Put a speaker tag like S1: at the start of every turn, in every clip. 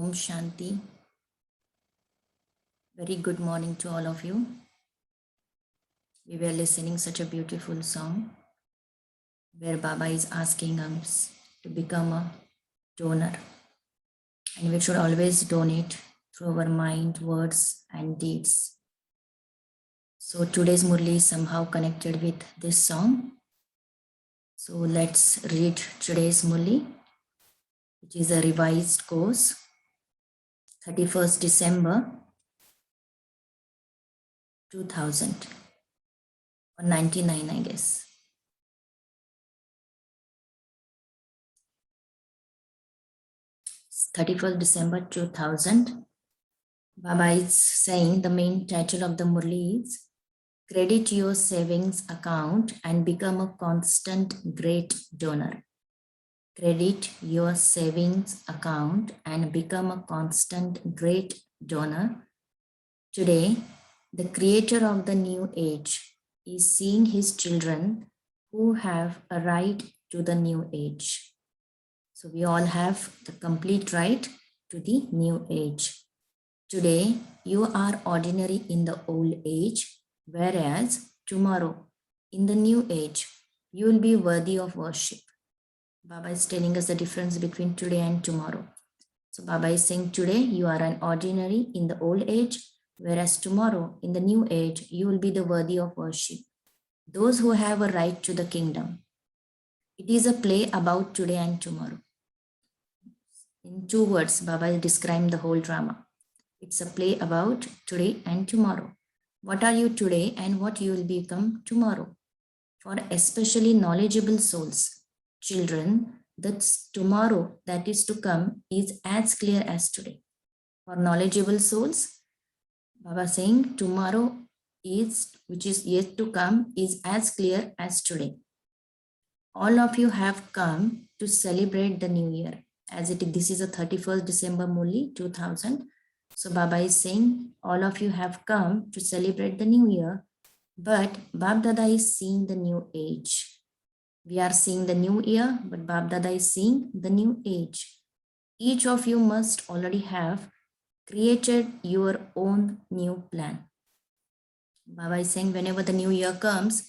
S1: Om Shanti. Very good morning to all of you. We were listening such a beautiful song where Baba is asking us to become a donor, and we should always donate through our mind, words, and deeds. So today's Murli is somehow connected with this song. So let's read today's Murli, which is a revised course, 31st December 2000 or 99, I guess. It's 31st December 2000. Baba is saying the main title of the Murli is Credit Your Savings Account and Become a Constant Great Donor. Credit your savings account and become a constant great donor. Today, the creator of the new age is seeing his children who have a right to the new age. So we all have the complete right to the new age. Today, you are ordinary in the old age, whereas tomorrow, in the new age, you will be worthy of worship. Baba is telling us the difference between today and tomorrow. So Baba is saying today you are an ordinary in the old age, whereas tomorrow in the new age, you will be the worthy of worship. Those who have a right to the kingdom. It is a play about today and tomorrow. In 2 words, Baba is describing the whole drama. It's a play about today and tomorrow. What are you today and what you will become tomorrow? For especially knowledgeable souls, children, that's tomorrow that is to come is as clear as today. For knowledgeable souls, Baba saying tomorrow is, which is yet to come, is as clear as today. All of you have come to celebrate the new year. This is a 31st December Murli 2000. So Baba is saying all of you have come to celebrate the new year, but Bab Dada is seeing the new age. We are seeing the new year, but Bab Dada is seeing the new age. Each of you must already have created your own new plan. Baba is saying whenever the new year comes,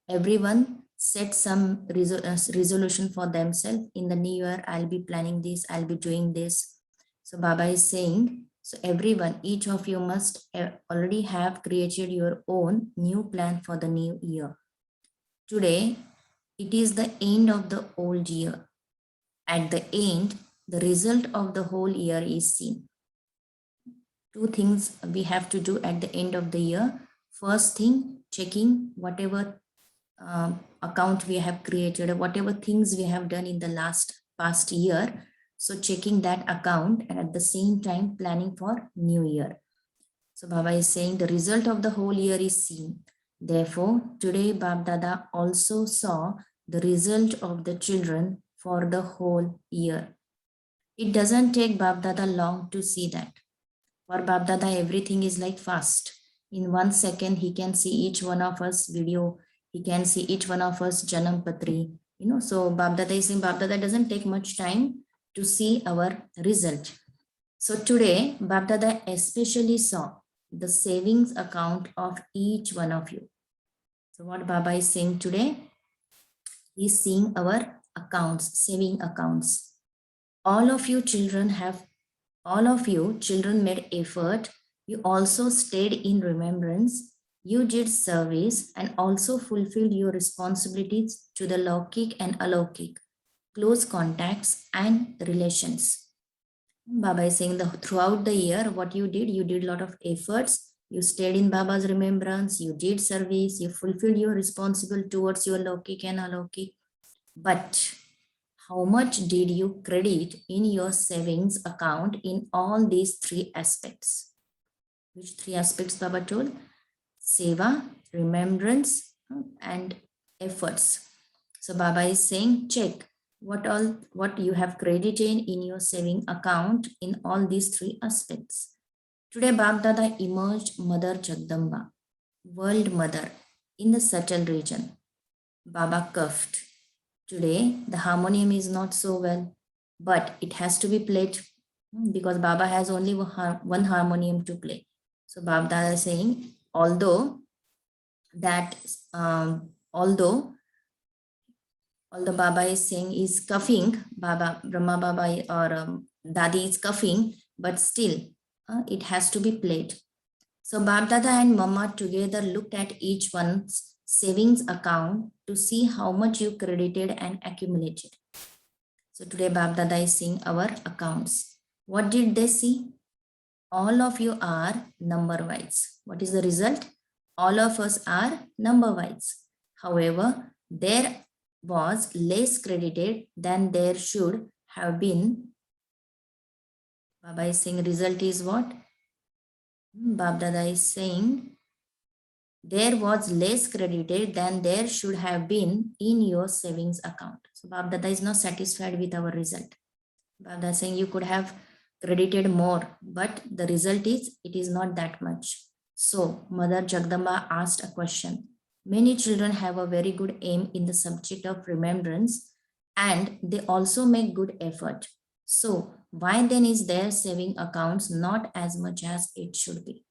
S1: everyone set some resolution for themselves. In the new year, I'll be planning this, I'll be doing this. So Baba is saying, so everyone, each of you must already have created your own new plan for the new year. Today, it is the end of the old year. At the end, the result of the whole year is seen. 2 things we have to do at the end of the year. First thing, checking whatever account we have created, or whatever things we have done in the past year. So checking that account and at the same time planning for new year. So Baba is saying the result of the whole year is seen. Therefore, today Bab Dada also saw the result of the children for the whole year. It doesn't take Bab Dada long to see that. For Bab Dada, everything is like fast. In 1 second, he can see each one of us video. He can see each one of us Janam Patri. So Bab Dada is saying Bab Dada doesn't take much time to see our result. So today, Bab Dada especially saw the savings account of each one of you. So what Baba is saying today, he's seeing our accounts, saving accounts. All of you children made effort. You also stayed in remembrance. You did service and also fulfilled your responsibilities to the Laukik and Alaukik, close contacts and relations. Baba is saying throughout the year, what you did a lot of efforts. You stayed in Baba's remembrance, you did service, you fulfilled your responsibility towards your Laukik and Alaukik. But how much did you credit in your savings account in all these 3 aspects? Which 3 aspects Baba told? Seva, remembrance, and efforts. So Baba is saying, check what you have credited in your saving account in all these 3 aspects. Today, Bab Dada emerged Mother Jagdamba, World Mother, in the subtle region. Baba coughed. Today, the harmonium is not so well, but it has to be played because Baba has only one harmonium to play. So Baba Dada is saying, although Baba is saying is cuffing, Baba Brahma Baba or Dadi is cuffing, but still it has to be played. So Bab Dada and Mama together looked at each one's savings account to see how much you credited and accumulated. So today Bab Dada is seeing our accounts. What did they see? All of you are number wise. What is the result? All of us are number wise. However, there was less credited than there should have been. Baba is saying result is what? Bab Dada is saying there was less credited than there should have been in your savings account. So Bab Dada is not satisfied with our result. Bab Dada is saying you could have credited more, but the result is it is not that much. So Mother Jagdamba asked a question. Many children have a very good aim in the subject of remembrance and they also make good effort. So why then is their saving accounts not as much as it should be?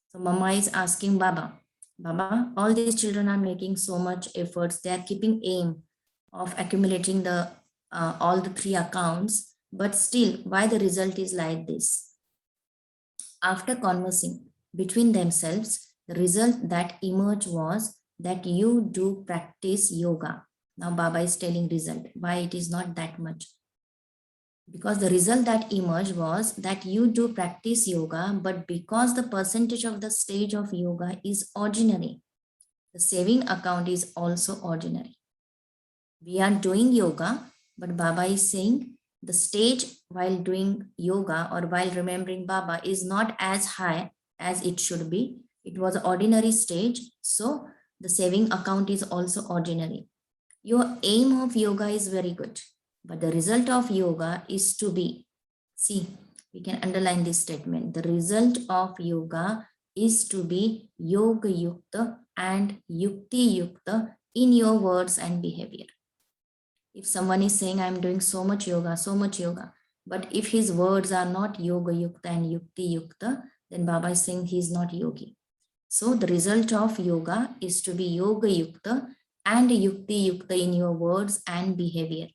S1: So Mama is asking Baba, Baba, all these children are making so much efforts. They are keeping aim of accumulating the all the three accounts, but still why the result is like this? After conversing between themselves, the result that emerged was that you do practice yoga. Now Baba is telling result, why it is not that much. Because the result that emerged was that you do practice yoga, but because the percentage of the stage of yoga is ordinary, the saving account is also ordinary. We are doing yoga, but Baba is saying the stage while doing yoga or while remembering Baba is not as high as it should be. It was ordinary stage, so the saving account is also ordinary. Your aim of yoga is very good, but the result of yoga is to be, see, we can underline this statement. The result of yoga is to be yoga yukta and yukti yukta in your words and behavior. If someone is saying, I'm doing so much yoga, but if his words are not yoga yukta and yukti yukta, then Baba is saying he is not yogi. So the result of yoga is to be yoga yukta and yukti yukta in your words and behavior.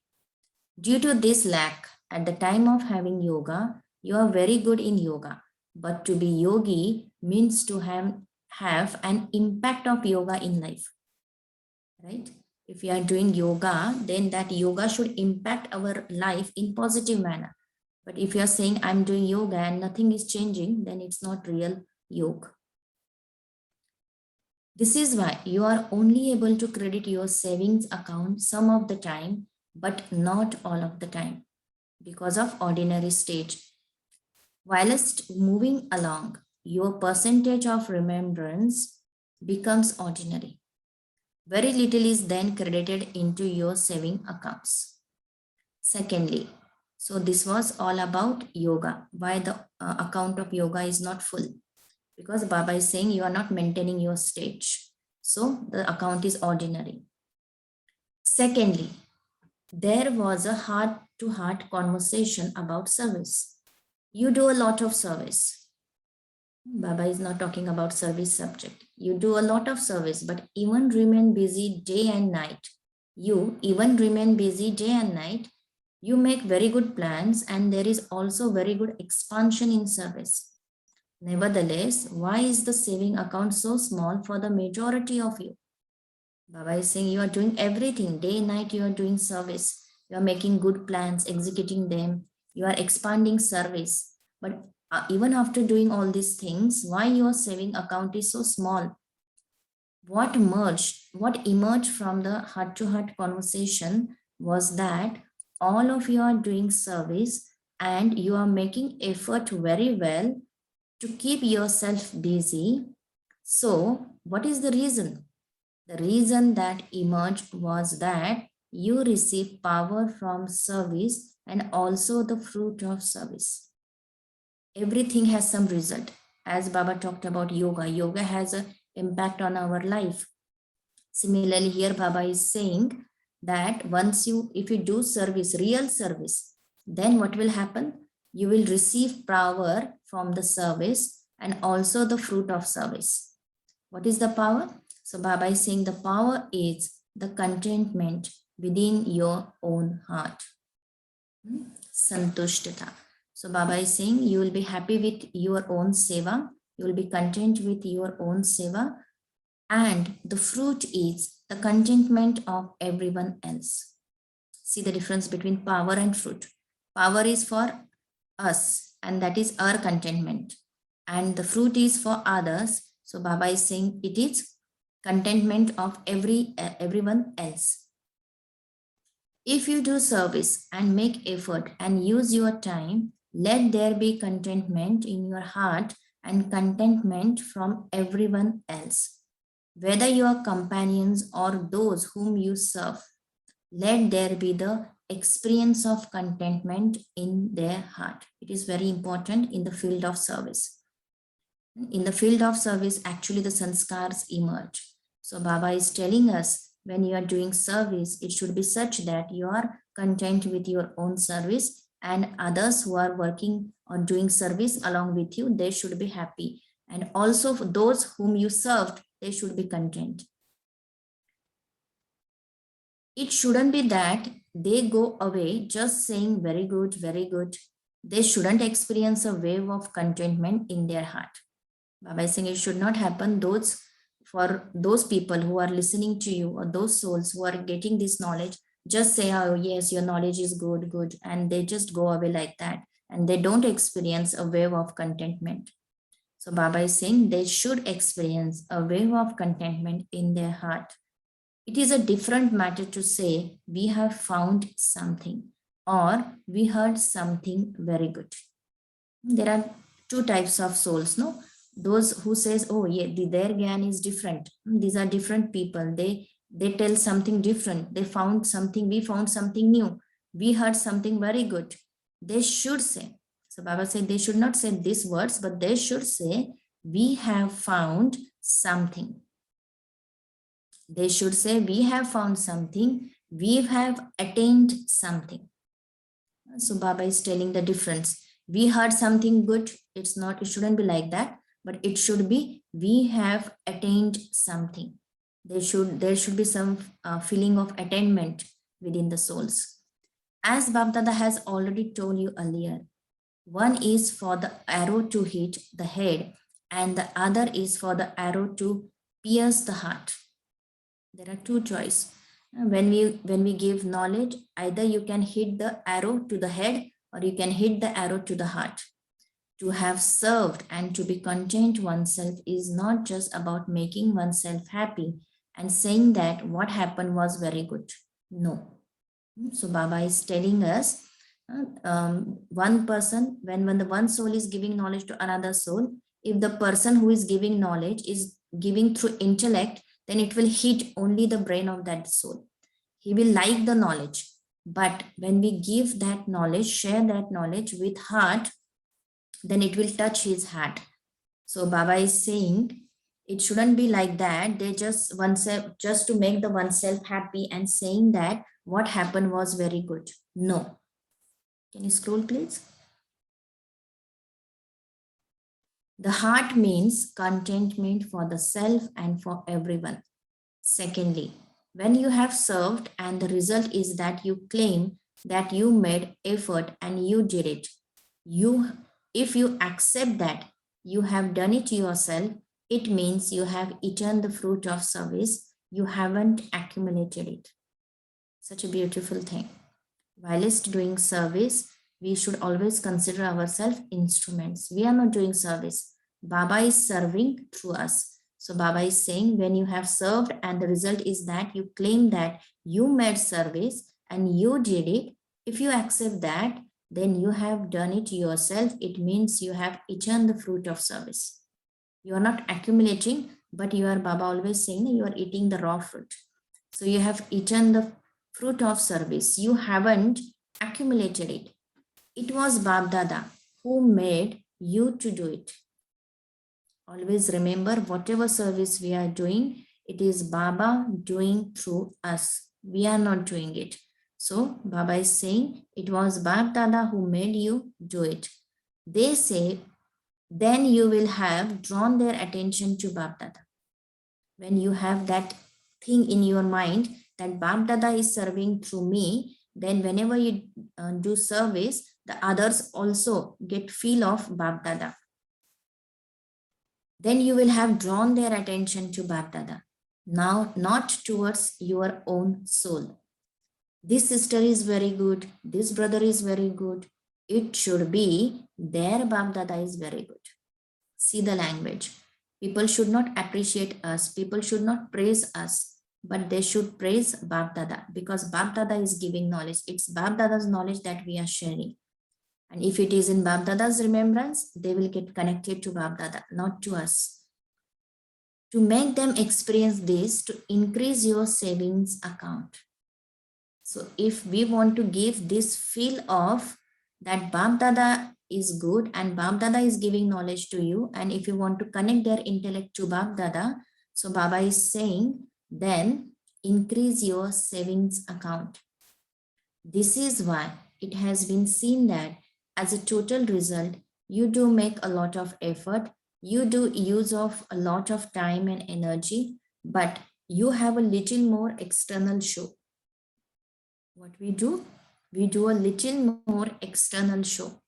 S1: Due to this lack, at the time of having yoga, you are very good in yoga. But to be yogi means to have an impact of yoga in life. Right? If we are doing yoga, then that yoga should impact our life in positive manner. But if you are saying I'm doing yoga and nothing is changing, then it's not real yoga. This is why you are only able to credit your savings account some of the time, but not all of the time because of ordinary stage. Whilst moving along, your percentage of remembrance becomes ordinary. Very little is then credited into your saving accounts. Secondly, so this was all about yoga, why the account of yoga is not full. Because Baba is saying you are not maintaining your stage. So the account is ordinary. Secondly, there was a heart-to-heart conversation about service. You do a lot of service. Baba is not talking about service subject. You do a lot of service, but even remain busy day and night. You even remain busy day and night. You make very good plans and there is also very good expansion in service. Nevertheless, why is the saving account so small for the majority of you? Baba is saying you are doing everything, day and night you are doing service. You are making good plans, executing them. You are expanding service. But even after doing all these things, why your saving account is so small? What emerged from the heart-to-heart conversation was that all of you are doing service and you are making effort very well to keep yourself busy. So what is the reason? The reason that emerged was that you receive power from service and also the fruit of service. Everything has some result. As Baba talked about yoga, yoga has an impact on our life. Similarly, here Baba is saying that if you do service, real service, then what will happen? you will receive power from the service and also the fruit of service. What is the power? So Baba is saying the power is the contentment within your own heart. Santushtata. So Baba is saying you will be happy with your own seva, you will be content with your own seva, and the fruit is the contentment of everyone else. See the difference between power and fruit. Power is for us, and that is our contentment, and the fruit is for others. So Baba is saying it is contentment of everyone else. If you do service and make effort and use your time, let there be contentment in your heart and contentment from everyone else. Whether your companions or those whom you serve, let there be the experience of contentment in their heart. It is very important in the field of service. In the field of service, actually the sanskars emerge. So Baba is telling us when you are doing service, it should be such that you are content with your own service, and others who are working or doing service along with you, they should be happy. And also for those whom you served, they should be content. It shouldn't be that they go away just saying very good, very good. They shouldn't experience a wave of contentment in their heart. Baba is saying it should not happen. For those people who are listening to you, or those souls who are getting this knowledge, just say, oh yes, your knowledge is good, good, and they just go away like that, and they don't experience a wave of contentment. So Baba is saying they should experience a wave of contentment in their heart. It is a different matter to say we have found something or we heard something very good. There are two types of souls, no? Those who says, oh yeah, their gyan is different. These are different people. They tell something different. They found something, we found something new. We heard something very good. They should say. So Baba said they should not say these words, but they should say, we have found something. They should say, we have found something, we have attained something. So Baba is telling the difference. We heard something good. It shouldn't be like that, but it should be, we have attained something. There should be some feeling of attainment within the souls. As Babdada has already told you earlier, one is for the arrow to hit the head, and the other is for the arrow to pierce the heart. There are two choices. When we give knowledge, either you can hit the arrow to the head or you can hit the arrow to the heart. To have served and to be content oneself is not just about making oneself happy and saying that what happened was very good. No. So Baba is telling us, one person, when the one soul is giving knowledge to another soul, if the person who is giving knowledge is giving through intellect, then it will hit only the brain of that soul. He will like the knowledge. But when we give that knowledge, share that knowledge with heart, then it will touch his heart. So Baba is saying it shouldn't be like that. They just to make the oneself happy and saying that what happened was very good. No. Can you scroll, please? The heart means contentment for the self and for everyone. Secondly, when you have served and the result is that you claim that you made effort and you did it, if you accept that you have done it yourself, it means you have eaten the fruit of service. You haven't accumulated it. Such a beautiful thing. Whilst doing service, we should always consider ourselves instruments. We are not doing service. Baba is serving through us. So Baba is saying when you have served and the result is that you claim that you made service and you did it, if you accept that, then you have done it yourself. It means you have eaten the fruit of service. You are not accumulating, but you are, Baba always saying, you are eating the raw fruit. So you have eaten the fruit of service. You haven't accumulated it. It was Babdada who made you to do it. Always remember, whatever service we are doing, it is Baba doing through us. We are not doing it. So Baba is saying it was Bap Dada who made you do it. They say then you will have drawn their attention to Bap Dada. When you have that thing in your mind that Bap Dada is serving through me, then whenever you do service, the others also get feel of Bap Dada. Then you will have drawn their attention to Bap Dada. Now, not towards your own soul. This sister is very good. This brother is very good. It should be their Bap Dada is very good. See the language. People should not appreciate us. People should not praise us, but they should praise Bap Dada because Bap Dada is giving knowledge. It's Bap Dada's knowledge that we are sharing. And if it is in Bap Dada's remembrance, they will get connected to Bap Dada, not to us. To make them experience this, to increase your savings account. So if we want to give this feel of that Bap Dada is good and Bap Dada is giving knowledge to you, and if you want to connect their intellect to Bap Dada, so Baba is saying, then increase your savings account. This is why it has been seen that as a total result, you do make a lot of effort, you do use of a lot of time and energy, but you have a little more external show. What we do? We do a little more external show.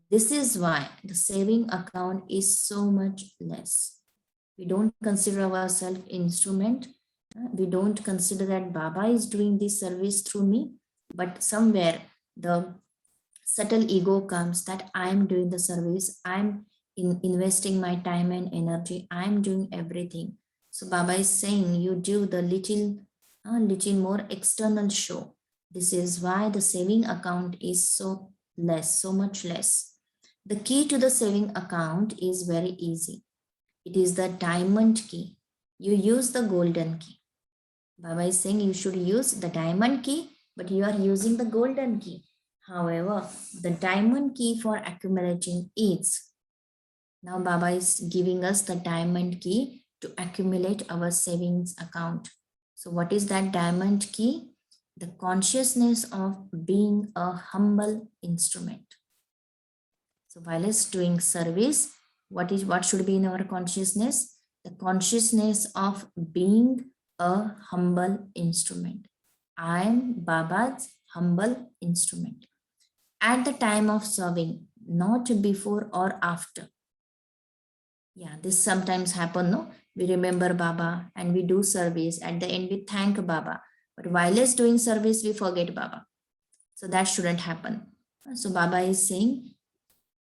S1: This is why the saving account is so much less. We don't consider ourselves instrument. We don't consider that Baba is doing this service through me, but somewhere the subtle ego comes that I'm doing the service, I'm investing my time and energy, I'm doing everything. So Baba is saying you do the little more external show. This is why the saving account is so less, so much less. The key to the saving account is very easy. It is the diamond key. You use the golden key. Baba is saying you should use the diamond key, but you are using the golden key. However, the diamond key for accumulating is, now Baba is giving us the diamond key to accumulate our savings account. So what is that diamond key? The consciousness of being a humble instrument. So while it's doing service, what should be in our consciousness? The consciousness of being a humble instrument. I am Baba's humble instrument. At the time of serving, not before or after. Yeah, this sometimes happen, no? We remember Baba and we do service. At the end, we thank Baba. But while it's doing service, we forget Baba. So that shouldn't happen. So Baba is saying,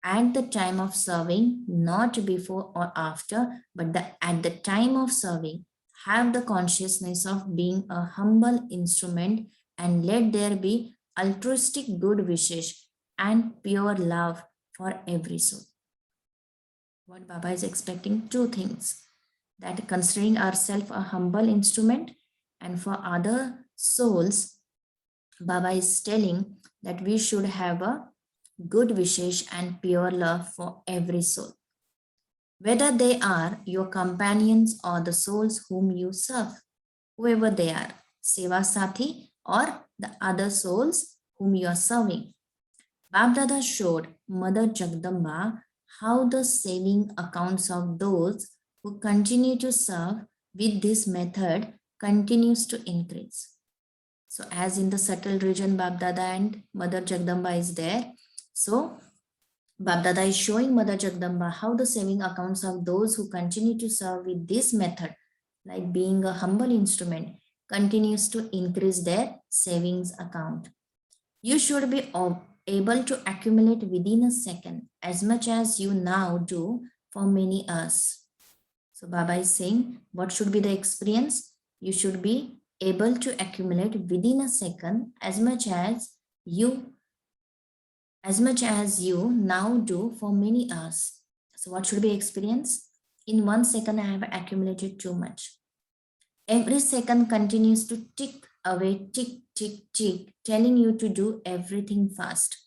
S1: at the time of serving, not before or after, but at the time of serving, have the consciousness of being a humble instrument and let there be altruistic good wishes and pure love for every soul. What Baba is expecting? Two things. That considering ourselves a humble instrument, and for other souls, Baba is telling that we should have a good wishes and pure love for every soul. Whether they are your companions or the souls whom you serve, whoever they are, Seva Sathi or the other souls whom you are serving. Bap Dada showed Mother Jagdamba how the saving accounts of those who continue to serve with this method continues to increase. So as in the subtle region, Bap Dada and Mother Jagdamba is there. So Bap Dada is showing Mother Jagdamba how the saving accounts of those who continue to serve with this method, like being a humble instrument, continues to increase their savings account. You should be able to accumulate within a second as much as you now do for many hours. So Baba is saying, what should be the experience? You should be able to accumulate within a second as much as you now do for many hours. So what should be experience? In 1 second, I have accumulated too much. Every second continues to tick away, tick, tick, tick, telling you to do everything fast.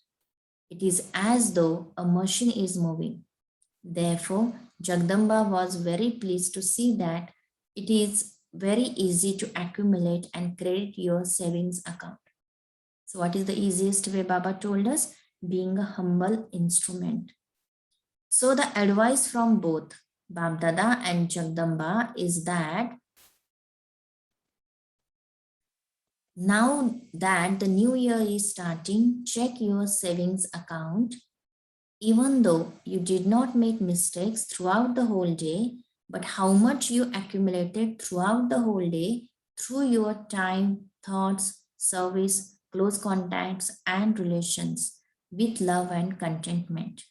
S1: It is as though a machine is moving. Therefore, Jagdamba was very pleased to see that it is very easy to accumulate and credit your savings account. So what is the easiest way Baba told us? Being a humble instrument. So the advice from both Babdada and Jagdamba is that now that the new year is starting, check your savings account. Even though you did not make mistakes throughout the whole day, but how much you accumulated throughout the whole day through your time, thoughts, service, close contacts, and relations with love and contentment.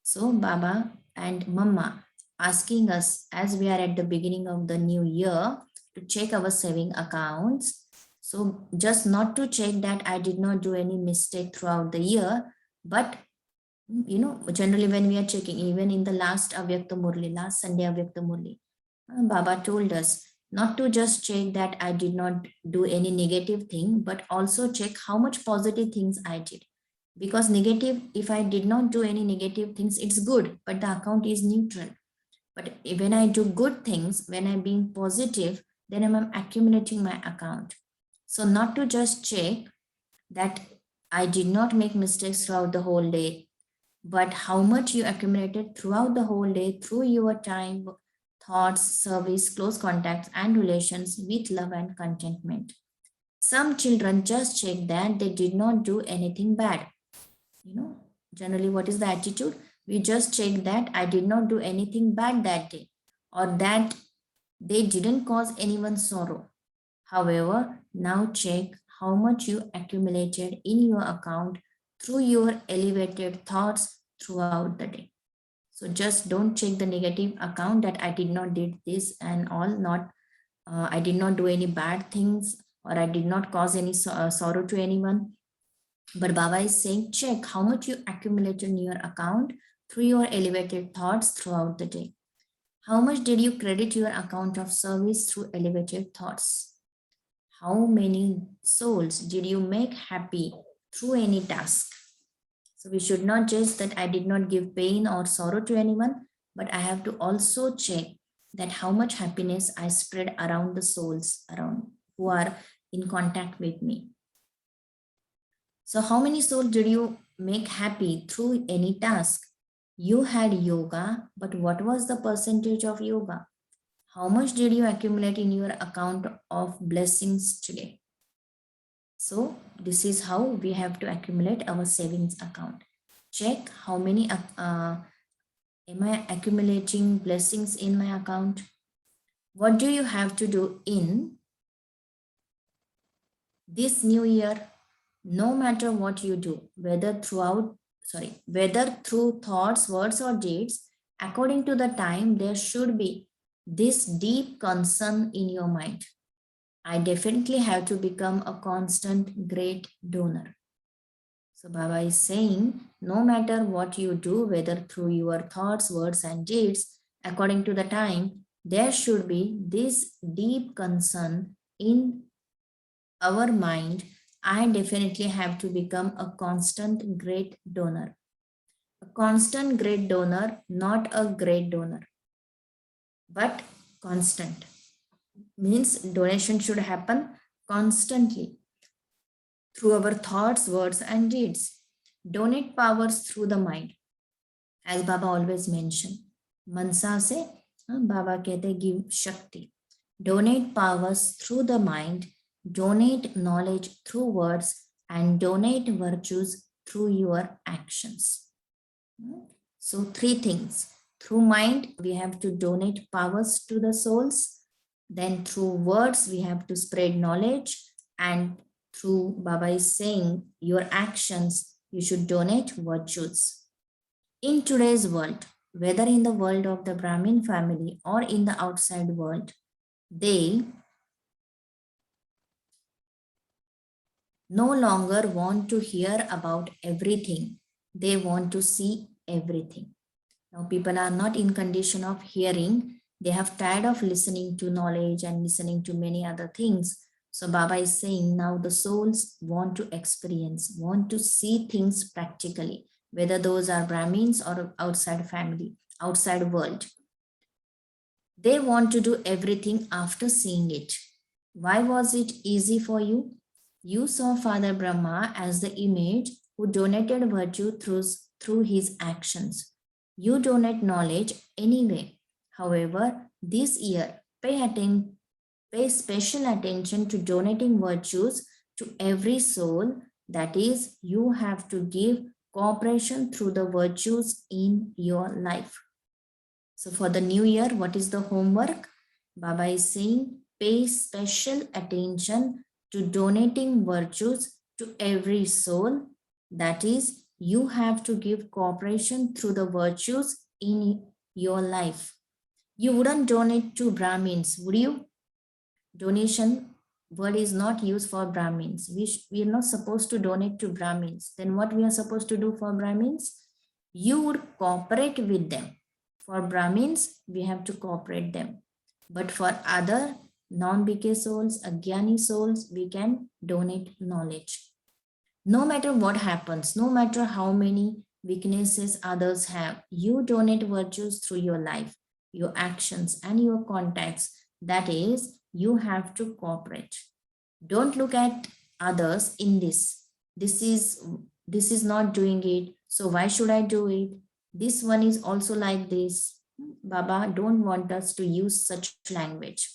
S1: So, Baba and Mama asking us as we are at the beginning of the new year to check our saving accounts. So, just not to check that I did not do any mistake throughout the year, but generally when we are checking, even in the last Avyakta Murli, last Sunday Avyakta Murli, Baba told us not to just check that I did not do any negative thing, but also check how much positive things I did. Because negative, if I did not do any negative things, it's good, but the account is neutral. But when I do good things, when I'm being positive, then I'm accumulating my account. So not to just check that I did not make mistakes throughout the whole day, but how much you accumulated throughout the whole day through your time, thoughts, service, close contacts, and relations with love and contentment. Some children just check that they did not do anything bad. Generally, what is the attitude? We just check that I did not do anything bad that day, or that they didn't cause anyone sorrow. However, now check how much you accumulated in your account through your elevated thoughts throughout the day. So just don't check the negative account that I did not did this and all, not I did not do any bad things or I did not cause any sorrow to anyone. But Baba is saying check how much you accumulated in your account through your elevated thoughts throughout the day. How much did you credit your account of service through elevated thoughts? How many souls did you make happy through any task? So we should not just that I did not give pain or sorrow to anyone, but I have to also check that how much happiness I spread around the souls around who are in contact with me. So how many souls did you make happy through any task? You had yoga, but what was the percentage of yoga? How much did you accumulate in your account of blessings today? So this is how we have to accumulate our savings account. Check how many am I accumulating blessings in my account? What do you have to do in this new year? No matter what you do, whether through thoughts, words, or deeds, according to the time, there should be this deep concern in your mind. I definitely have to become a constant great donor. So Baba is saying, no matter what you do, whether through your thoughts, words, and deeds, according to the time, there should be this deep concern in our mind. I definitely have to become a constant great donor. A constant great donor, not a great donor, but constant. Means donation should happen constantly through our thoughts, words, and deeds. Donate powers through the mind. As Baba always mentioned, Mansa se Baba kehte give Shakti. Donate powers through the mind, donate knowledge through words, and donate virtues through your actions. So, three things. Through mind, we have to donate powers to the souls. Then through words, we have to spread knowledge. And through Baba is saying, your actions, you should donate virtues. In today's world, whether in the world of the Brahmin family or in the outside world, they no longer want to hear about everything. They want to see everything. Now people are not in condition of hearing. They have tired of listening to knowledge and listening to many other things. So Baba is saying now the souls want to experience, want to see things practically, whether those are Brahmins or outside family, outside world. They want to do everything after seeing it. Why was it easy for you? You saw Father Brahma as the image who donated virtue through his actions. You donate knowledge anyway. However, this year, pay special attention to donating virtues to every soul. That is, you have to give cooperation through the virtues in your life. So for the new year, what is the homework? Baba is saying pay special attention to donating virtues to every soul. That is, you have to give cooperation through the virtues in your life. You wouldn't donate to Brahmins, would you? Donation word is not used for Brahmins. We are not supposed to donate to Brahmins. Then what we are supposed to do for Brahmins? You would cooperate with them. For Brahmins, we have to cooperate them. But for other non-BK souls, Agyani souls, we can donate knowledge. No matter what happens, no matter how many weaknesses others have, you donate virtues through your life, your actions, and your contacts. That is, you have to cooperate. Don't look at others in this. This is not doing it, so why should I do it? This one is also like this. Baba don't want us to use such language.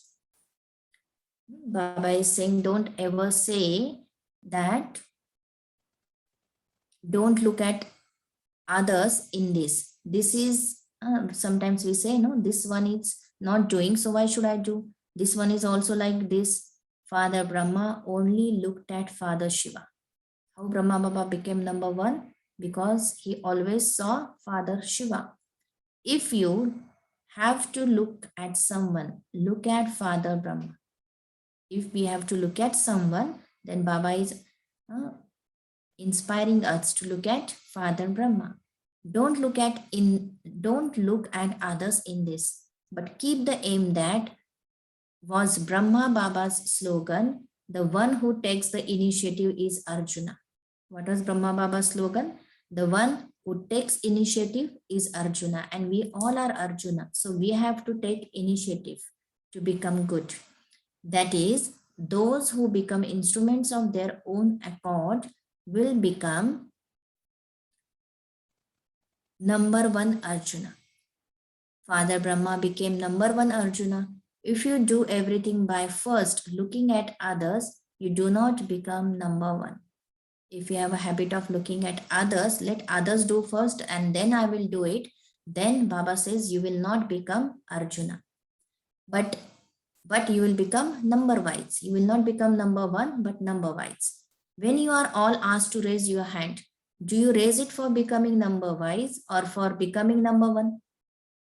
S1: Baba is saying don't ever say that don't look at others in this. This is sometimes we say no, this one is not doing, so why should I do? This one is also like this. Father Brahma only looked at Father Shiva. How Brahma Baba became number one? Because he always saw Father Shiva. If you have to look at someone, look at Father Brahma. If we have to look at someone, then Baba is inspiring us to look at Father Brahma. Don't look at others in this, but keep the aim that was Brahma Baba's slogan. The one who takes the initiative is Arjuna. What was Brahma Baba's slogan? The one who takes initiative is Arjuna, and we all are Arjuna. So we have to take initiative to become good. That is, those who become instruments of their own accord will become number one Arjuna. Father Brahma became number one Arjuna. If you do everything by first looking at others, you do not become number one. If you have a habit of looking at others, let others do first and then I will do it. Then Baba says you will not become Arjuna. But you will become number wise. You will not become number one, but number wise. When you are all asked to raise your hand, do you raise it for becoming number wise or for becoming number one?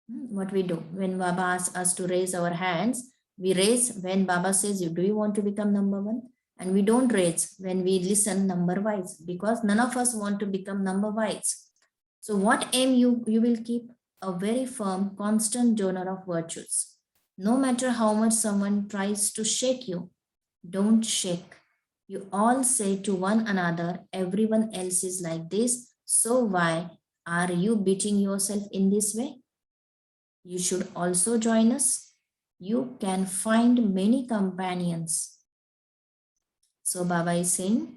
S1: What we do when Baba asks us to raise our hands, we raise when Baba says, do you want to become number one? And we don't raise when we listen number wise, because none of us want to become number wise. So what aim you will keep? A very firm, constant donor of virtues. No matter how much someone tries to shake you, don't shake. You all say to one another, everyone else is like this, so why are you beating yourself in this way? You should also join us. You can find many companions. So Baba is saying,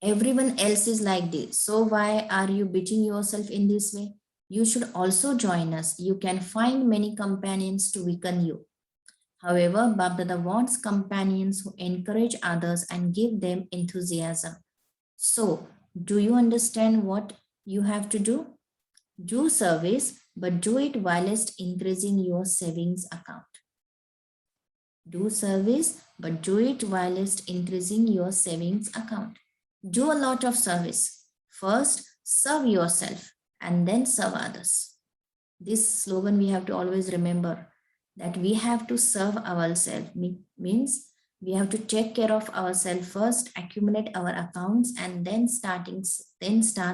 S1: everyone else is like this, so why are you beating yourself in this way? You should also join us. You can find many companions to weaken you. However, Babdada wants companions who encourage others and give them enthusiasm. So, do you understand what you have to do? Do service, but do it whilst increasing your savings account. Do service, but do it whilst increasing your savings account. Do a lot of service. First, serve yourself and then serve others. This slogan we have to always remember, that we have to serve ourselves. Means we have to take care of ourselves first, accumulate our accounts, and then start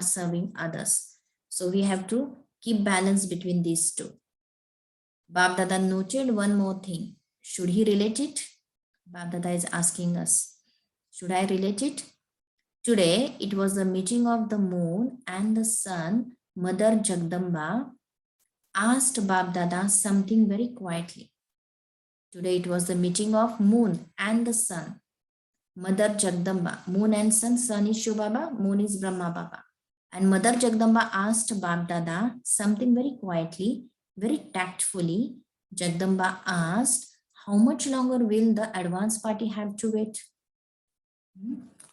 S1: serving others. So we have to keep balance between these two. Bab Dada noted one more thing. Should he relate it? Bab Dada is asking us, should I relate it? Today, it was the meeting of the moon and the sun. Mother Jagdamba asked Bab Dada something very quietly. Today it was the meeting of moon and the sun. Mother Jagdamba, moon and sun is Shiv Baba, moon is Brahma Baba. And Mother Jagdamba asked Bab Dada something very quietly, very tactfully. Jagdamba asked, how much longer will the advance party have to wait?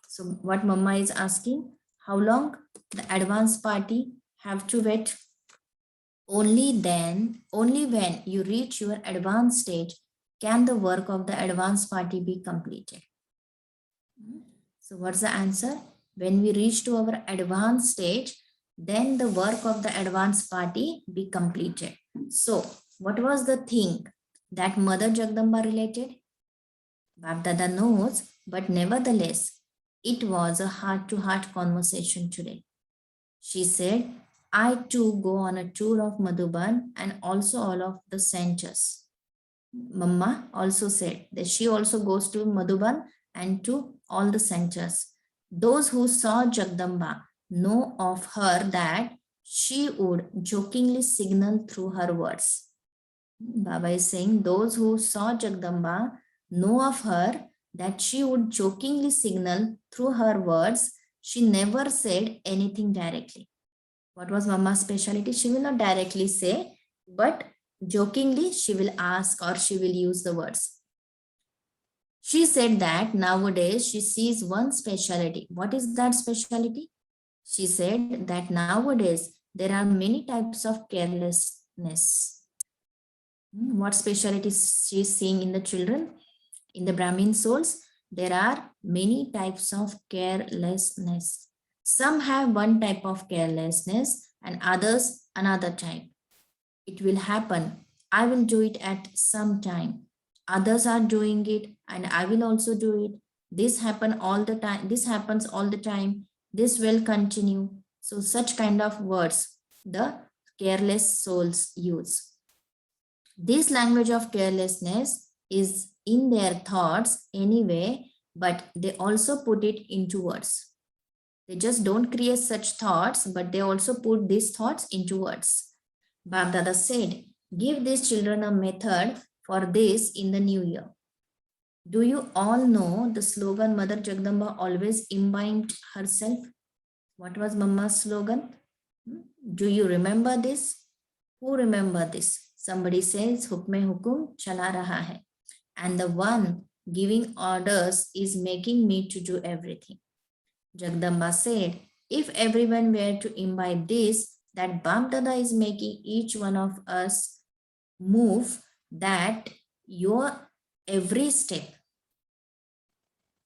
S1: So what Mama is asking, how long the advance party have to wait? Only then, only when you reach your advanced stage can the work of the advanced party be completed. So what's the answer? When we reach to our advanced stage, then the work of the advanced party be completed. So what was the thing that Mother Jagdamba related? Bab Dada knows, but nevertheless, it was a heart-to-heart conversation today. She said, I too go on a tour of Madhuban and also all of the centers. Mama also said that she also goes to Madhuban and to all the centers. Those who saw Jagdamba know of her that she would jokingly signal through her words. Baba is saying those who saw Jagdamba know of her that she would jokingly signal through her words. She never said anything directly. What was Mama's specialty? She will not directly say, but jokingly she will ask or she will use the words. She said that nowadays she sees one specialty. What is that specialty? She said that nowadays there are many types of carelessness. What specialty she is seeing in the children? In the Brahmin souls, there are many types of carelessness. Some have one type of carelessness and others another type. It will happen. I will do it at some time. Others are doing it and I will also do it. This happen all the time. This happens all the time. This will continue. So such kind of words the careless souls use. This language of carelessness is in their thoughts anyway, but they also put it into words. They just don't create such thoughts, but they also put these thoughts into words. Bab Dada said, give these children a method for this in the new year. Do you all know the slogan Mother Jagdamba always imbibed herself? What was Mama's slogan? Do you remember this? Who remember this? Somebody says, Hukme Hukum Chala Raha Hai. And the one giving orders is making me to do everything. Jagdamba said, if everyone were to imbibe this, that Bab Dada is making each one of us move, that your every step,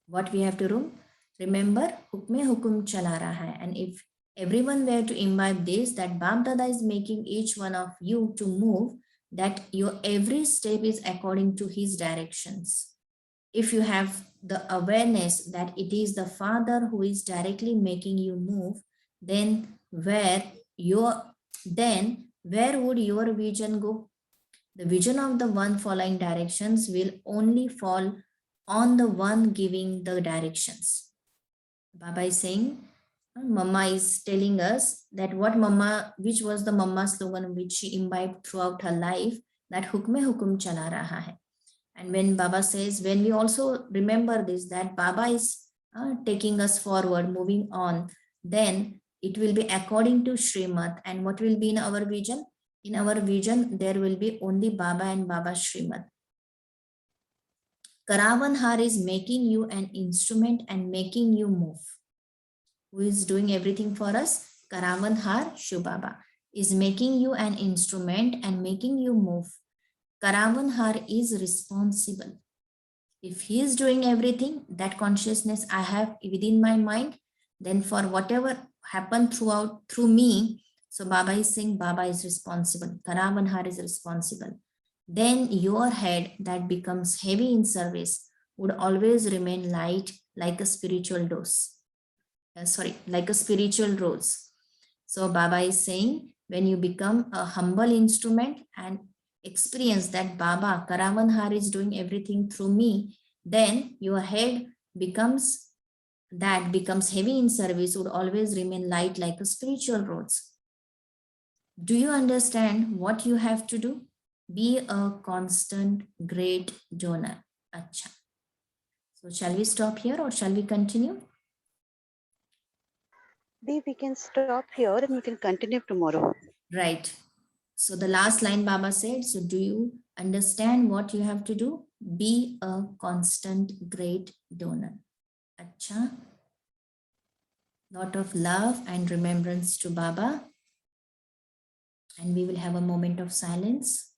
S1: what we have to do, remember, Hukme Hukum Chala Raha Hai. And if everyone were to imbibe this, that Bab Dada is making each one of you to move, that your every step is according to his directions. If you have the awareness that it is the Father who is directly making you move, then where would your vision go? The vision of the one following directions will only fall on the one giving the directions. Baba is saying, Mama is telling us that which was the Mama slogan which she imbibed throughout her life, that Hukme Hukum Chala Raha Hai. And when Baba says, when we also remember this, that Baba is taking us forward, moving on, then it will be according to Srimad. And what will be in our vision? In our vision, there will be only Baba and Baba Srimad. Karavan Har is making you an instrument and making you move. Who is doing everything for us? Karavan Har Shubaba is making you an instrument and making you move. Karavan Har is responsible. If he is doing everything, that consciousness I have within my mind, then for whatever happened through me, so Baba is saying Baba is responsible. Karavan Har is responsible. Then your head that becomes heavy in service would always remain light like a spiritual dose. Like a spiritual rose. So Baba is saying when you become a humble instrument and experience that Baba, Karavan Har is doing everything through me, then your head becomes heavy in service, would always remain light like a spiritual rose. Do you understand what you have to do? Be a constant great donor. Acha. So shall we stop here or shall we continue?
S2: We can stop here and we can continue tomorrow.
S1: Right. So the last line Baba said, so do you understand what you have to do? Be a constant great donor. Acha. Lot of love and remembrance to Baba. And we will have a moment of silence.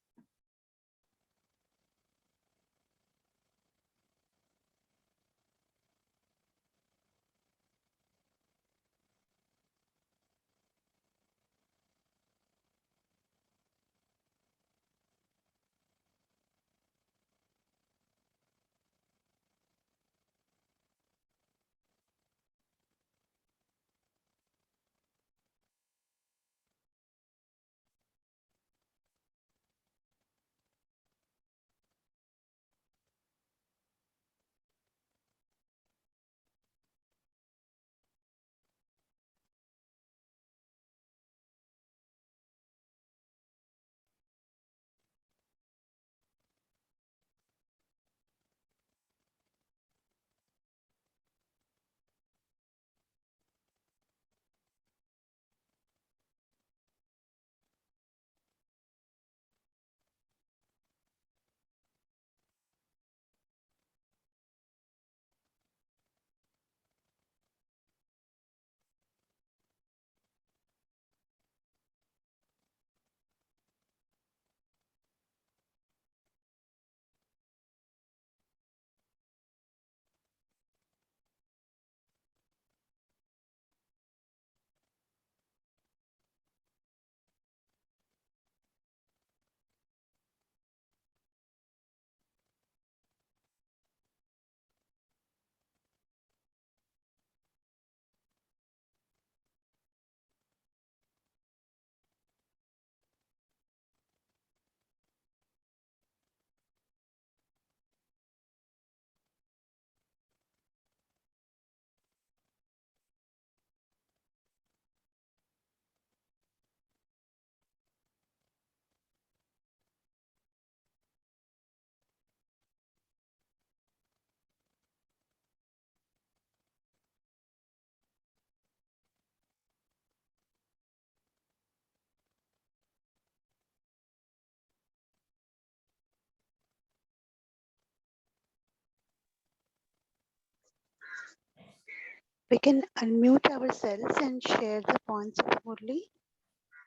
S2: We can unmute ourselves and share the points of Murli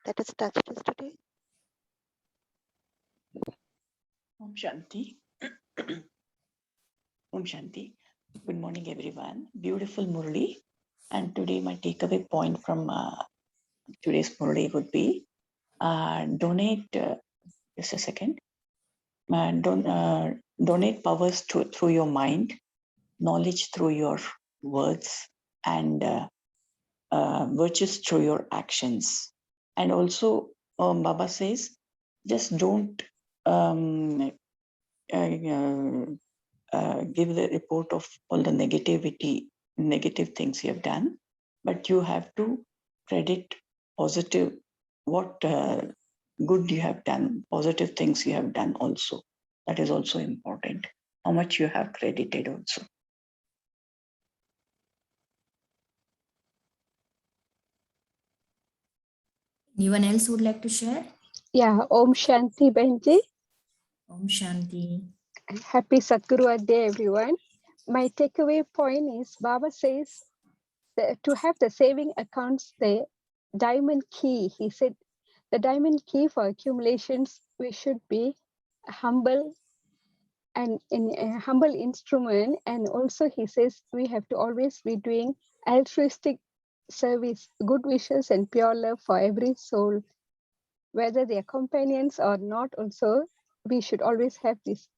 S2: that has touched us today.
S3: Om Shanti. Om Shanti. Good morning, everyone. Beautiful Murli. And today my takeaway point from today's Murli would be donate, just a second, donate powers through your mind, knowledge through your words, and virtues through your actions. And also, Baba says, just don't give the report of all the negative things you have done, but you have to credit positive, what good you have done, positive things you have done also. That is also important. How much you have credited also.
S1: Anyone else would like to share?
S4: Yeah, Om Shanti Benji.
S1: Om Shanti.
S4: Happy Satguru Day, everyone. My takeaway point is Baba says that to have the saving accounts, the diamond key. He said the diamond key for accumulations, we should be humble and in a humble instrument. And also he says we have to always be doing altruistic service, good wishes and pure love for every soul, whether they are companions or not. Also, we should always have this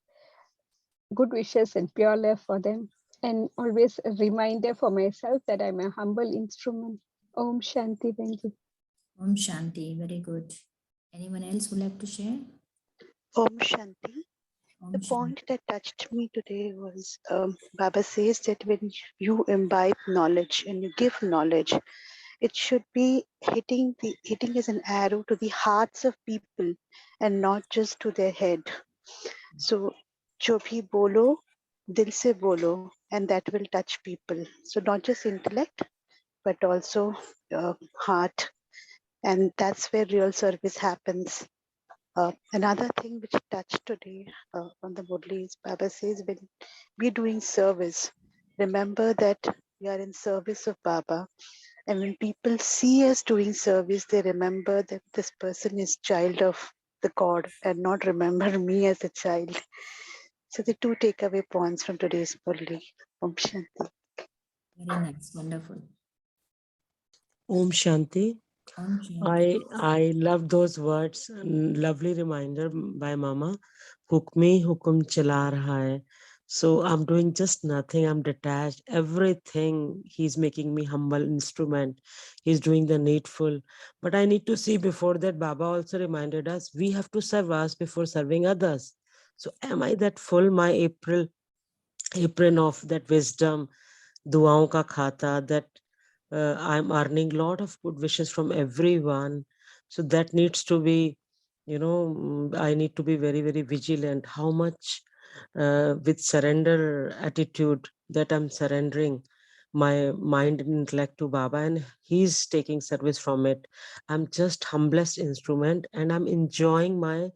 S4: good wishes and pure love for them. And always a reminder for myself that I'm a humble instrument. Om Shanti Benji.
S1: Om Shanti. Very good. Anyone else would like to share?
S2: Om Shanti.
S1: Om
S2: The
S1: Shanti.
S2: point that touched me today was Baba says that when you imbibe knowledge and you give knowledge, it should be hitting as an arrow to the hearts of people and not just to their head. So, jo bhi bolo, dil se bolo, and that will touch people. So not just intellect, but also heart, and that's where real service happens. Another thing which touched today on the Murli is Baba says, when we're doing service, remember that we are in service of Baba. And when people see us doing service, they remember that this person is child of the God and not remember me as a child. So the two takeaway points from today's Murli. Om Shanti.
S1: Very nice, wonderful.
S5: Om Shanti.
S1: Om Shanti.
S5: I love those words. Lovely reminder by Mama. Hukmi hukum chala raha hai. So I'm doing just nothing. I'm detached. Everything he's making me humble instrument. He's doing the needful. But I need to see before that Baba also reminded us we have to serve us before serving others. So am I that full? My apron of that wisdom, duaon ka khata, that I'm earning a lot of good wishes from everyone. So that needs to be, I need to be very, very vigilant. How much with surrender attitude that I'm surrendering my mind and intellect to Baba, and he's taking service from it. I'm just humblest instrument, and I'm enjoying my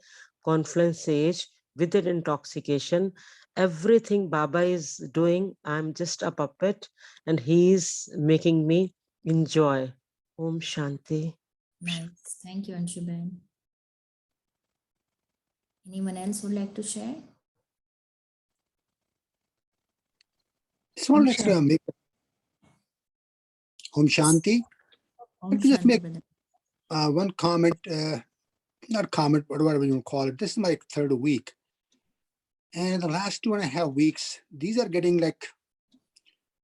S5: confluence age with that intoxication. Everything Baba is doing, I'm just a puppet, and he's making me enjoy. Om Shanti.
S1: Nice. Thank you, Anshuben. Anyone else would like to share?
S6: Just want
S1: Om
S6: to make Om Shanti.
S1: Om
S6: Let me just
S1: Shanti,
S6: make
S1: brother.
S6: one comment, not comment, but whatever you want to call it. This is my third week. And the last 2.5 weeks, these are getting like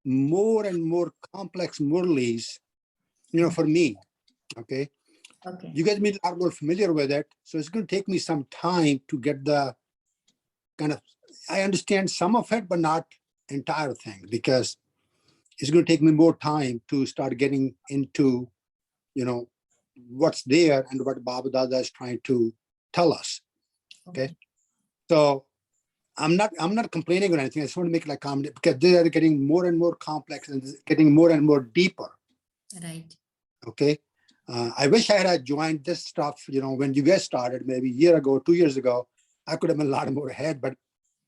S6: more and more complex Murlis, for me. Okay.
S1: Okay.
S6: You guys may be a lot more familiar with it. So it's going to take me some time to get the I understand some of it, but not entire thing, because it's going to take me more time to start getting into, what's there and what Baba Dada is trying to tell us. Okay. So I'm not complaining or anything. I just want to make like comment, because they are getting more and more complex and getting more and more deeper.
S1: Right.
S6: Okay. I wish I had joined this stuff, when you guys started, maybe a year ago, 2 years ago. I could have been a lot more ahead, but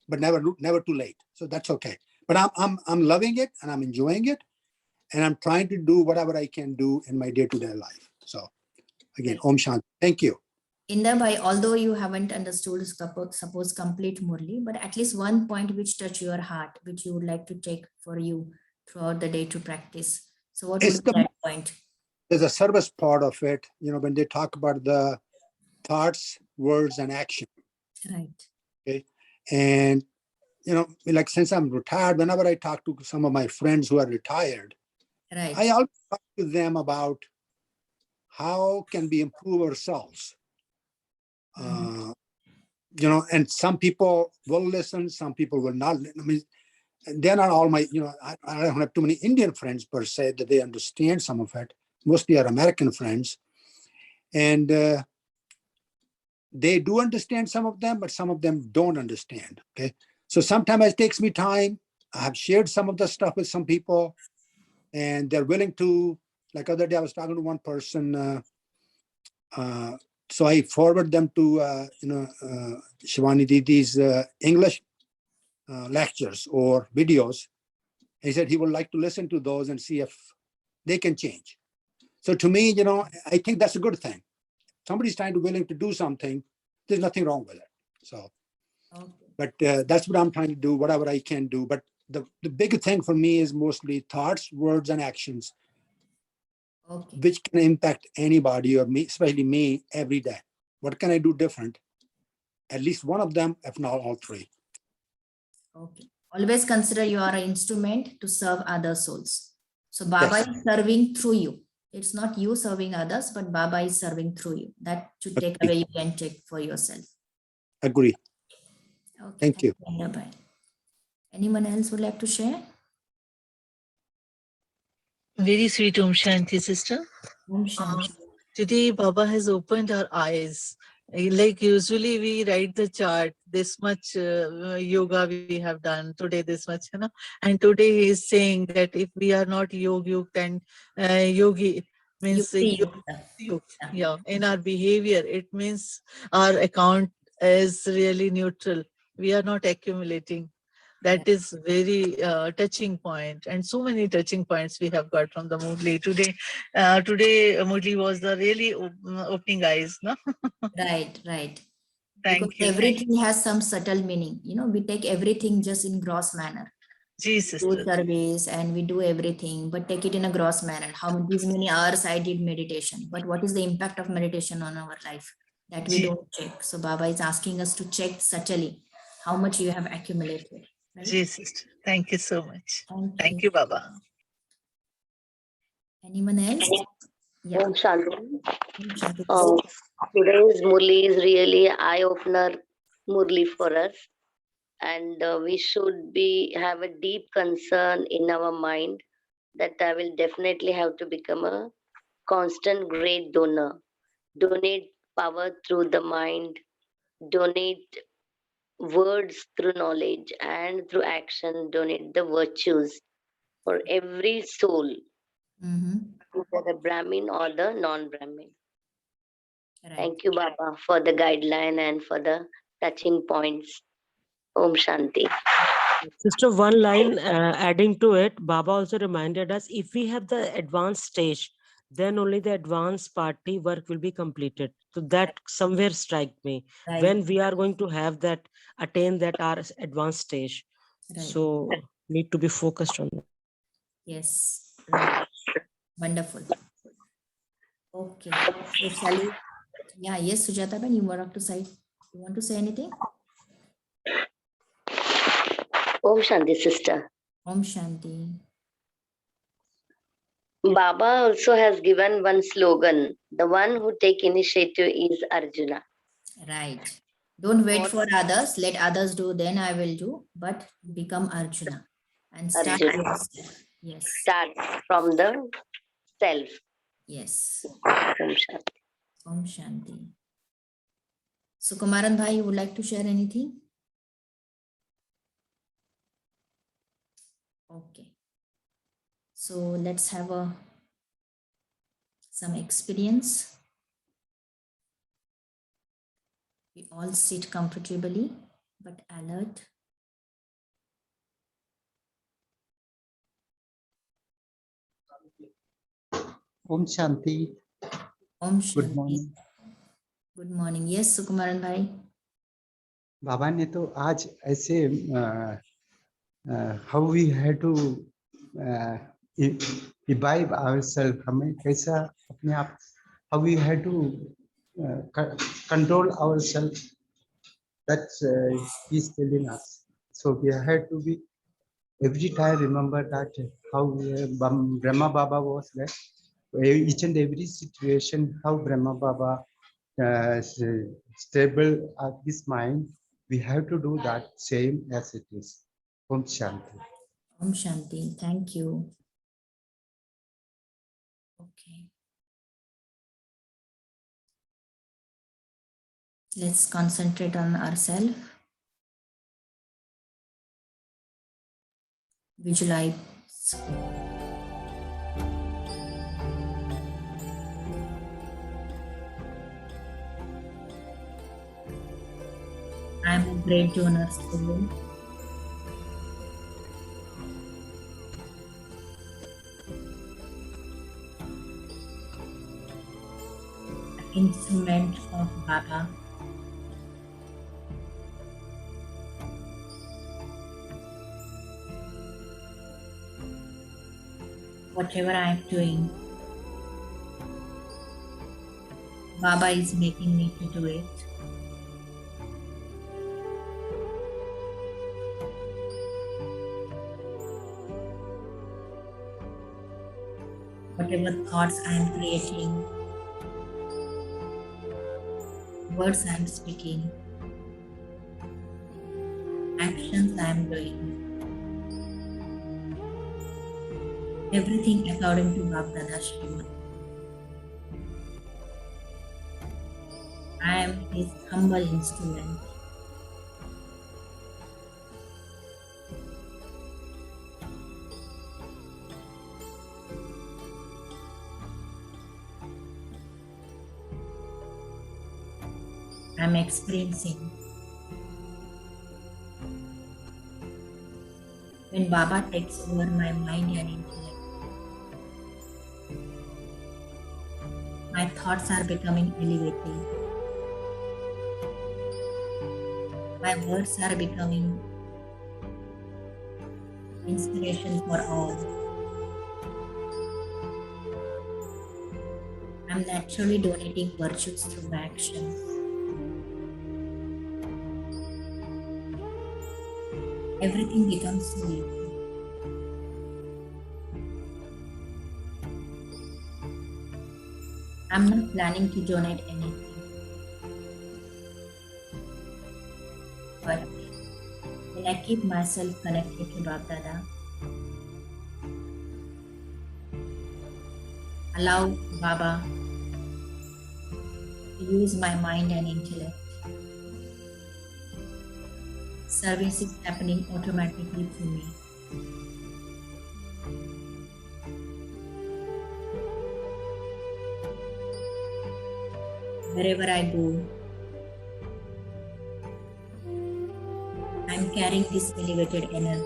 S6: never too late. So that's okay. But I'm loving it and I'm enjoying it, and I'm trying to do whatever I can do in my day-to-day life. So again, Om Shanti. Thank you.
S1: Indabai, although you haven't understood suppose complete Murli, but at least one point which touch your heart, which you would like to take for you throughout the day to practice. So what
S6: It's
S1: would be that point?
S6: There's a service part of it, when they talk about the thoughts, words, and action.
S1: Right.
S6: Okay. And, like since I'm retired, whenever I talk to some of my friends who are retired,
S1: Right.
S6: I always talk to them about how can we improve ourselves. And some people will listen, some people will not. I mean, they're not all my, I don't have too many Indian friends per se that they understand some of it. Mostly are American friends. And they do understand some of them, but some of them don't understand. Okay. So sometimes it takes me time. I have shared some of the stuff with some people, and they're willing to, like other day I was talking to one person. So I forward them to, Shivani Didi's English lectures or videos. He said he would like to listen to those and see if they can change. So to me, I think that's a good thing. Somebody's trying to willing to do something. There's nothing wrong with it. So, but that's what I'm trying to do, whatever I can do. But the big thing for me is mostly thoughts, words, and actions, which can impact anybody or me, especially me, every day. What can I do different? At least one of them, if not all three.
S1: Okay. Always consider you are an instrument to serve other souls. So Baba
S6: Yes.
S1: is serving through you. It's not you serving others, but Baba is serving through you. That should take away, you can take for yourself.
S6: Agree.
S1: Okay.
S6: Thank you.
S1: Anyone else would like to share?
S7: Very sweet Om Shanti, sister.
S1: Om Shanti.
S7: Today, Baba has opened our eyes. Like usually we write the chart, this much yoga we have done, today this much, and today he is saying that if we are not yog and yogi, means
S1: Yukti Yukta.
S7: yeah, in our behavior, it means our account is really neutral. We are not accumulating. That is very touching point, and so many touching points we have got from the Murli today. Today Murli was the really opening eyes, no?
S1: Right, right.
S7: Thank
S1: Because
S7: you.
S1: everything has some subtle meaning. We take everything just in gross manner.
S7: Ji,
S1: Do
S7: sister.
S1: surveys and we do everything, but take it in a gross manner. These many hours I did meditation, but what is the impact of meditation on our life? That we
S7: Ji.
S1: don't check. So Baba is asking us to check subtly how much you have accumulated. Right?
S7: Ji, sister. Thank you so much.
S1: Thank
S7: Thank
S1: you.
S7: you, Baba.
S1: Anyone else? Yeah.
S8: Om Shanti.
S1: Om Shanti.
S8: Today's Murli is really eye-opener Murli for us, and we should have a deep concern in our mind that I will definitely have to become a constant great donor. Donate power through the mind, donate words through knowledge, and through action, donate the virtues for every soul, whether the Brahmin or the non-Brahmin.
S1: Right.
S8: Thank you, Baba, for the guideline and for the touching points. Om Shanti.
S5: Sister, one line adding to it, Baba also reminded us, if we have the advanced stage, then only the advanced party work will be completed. So that somewhere strike me.
S1: Right.
S5: When we are going to have that, attain that our advanced stage.
S1: Right.
S5: So need to be focused on that.
S1: Yes. Right. Wonderful. Okay. So shall we? Yeah. Yes, Sujata Ben, you were up to side. You want to say anything?
S8: Om Shanti, sister.
S1: Om Shanti.
S8: Baba also has given one slogan. The one who take initiative is Arjuna.
S1: Right. Don't wait for others. Let others do, then I will do. But become Arjuna and start
S8: Arjuna.
S1: yourself. Yes.
S8: Start from the self.
S1: Yes.
S8: Om Shanti.
S1: Om Shanti. So Kumaran Bhai, you would like to share anything? Okay. So let's have some experience. We all sit comfortably but alert.
S9: Om Shanti.
S1: Om Shanti.
S9: Good morning.
S1: Good morning. Yes, Sukumaran Bhai.
S9: बाबा ने तो आज ऐसे how we had to imbibe ourselves, हमें कैसा अपने आप, how we had to control ourselves. That's he's telling us. So we had to be every time remember that how Brahma Baba was there. Each and every situation, how Brahma Baba stable his mind, we have to do that same as it is. Om Shanti.
S1: Om Shanti. Thank you. Okay. Let's concentrate on ourselves. Visualize. I am a great donor soul. Instrument of Baba. Whatever I am doing, Baba is making me to do it. Whatever thoughts I am creating, words I am speaking, actions I am doing, everything according to Bab Dada Srimad. I am his humble instrument. I am experiencing when Baba takes over my mind and intellect. My thoughts are becoming elevated. My words are becoming inspiration for all. I'm naturally donating virtues through my actions. Everything becomes so easy. I'm not planning to donate anything. But when I keep myself connected to Bab Dada, allow Baba to use my mind and intellect, service is happening automatically through me. Wherever I go, I'm carrying this elevated energy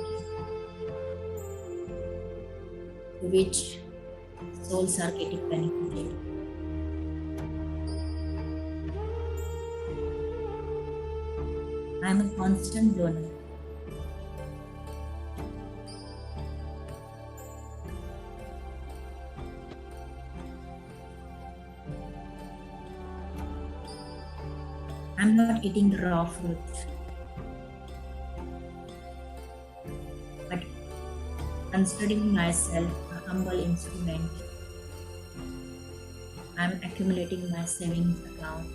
S1: to which souls are getting benefited. I'm a constant donor. I'm not eating raw fruit, but considering myself a humble instrument, I'm accumulating my savings account.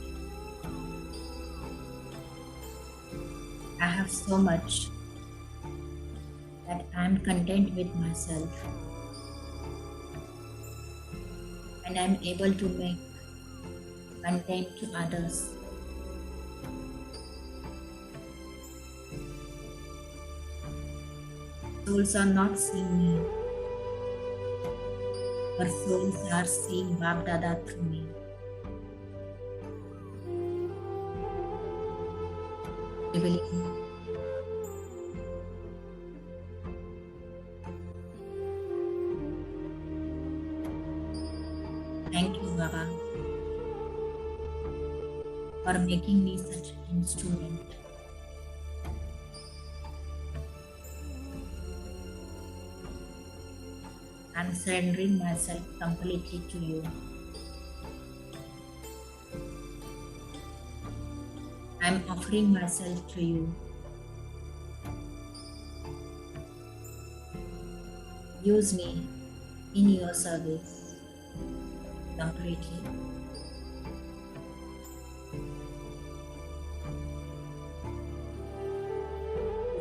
S1: I have so much that I'm content with myself, and I'm able to make content to others. Souls are not seeing me, but souls are seeing Bab Dada through me. I believe. Thank you, Baba, for making me such an instrument. I'm surrendering myself completely to you. I'm offering myself to you. Use me in your service completely.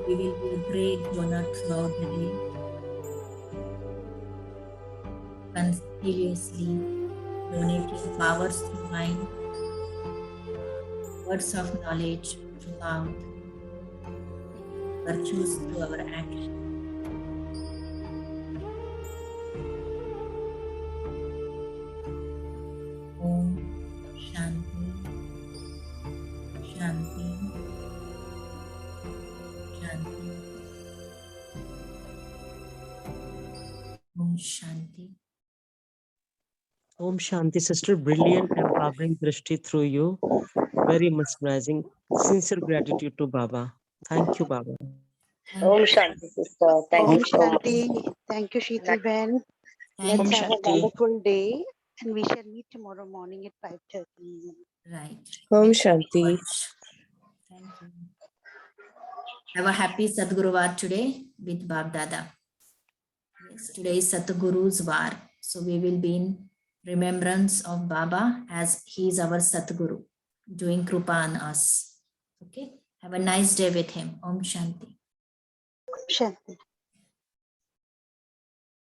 S1: We will be a great donor throughout the day, continuously donating powers to mind, words of knowledge through mouth, virtues through our action. Om Shanti, Shanti, Shanti. Om Shanti.
S5: Om Shanti, sister. Brilliant, empowering drishti through you. Very mesmerizing. Sincere gratitude to Baba. Thank you, Baba.
S8: Om Shanti, sister. Thank
S2: Om
S8: you so much.
S2: Shanti. Thank you, Sheetal Ben.
S1: Thank
S2: Let's
S1: you.
S2: have a wonderful day, and we shall meet tomorrow morning at 5:30.
S1: Right.
S10: Om
S1: Thank you very
S10: Shanti.
S1: much. Thank you. Have a happy Sadguruvar today with Bab Dada. Yes, today is Satguru's Var. So we will be in remembrance of Baba as he is our Satguru, doing Krupa on us. Okay. Have a nice day with him. Om Shanti.
S2: Shanti.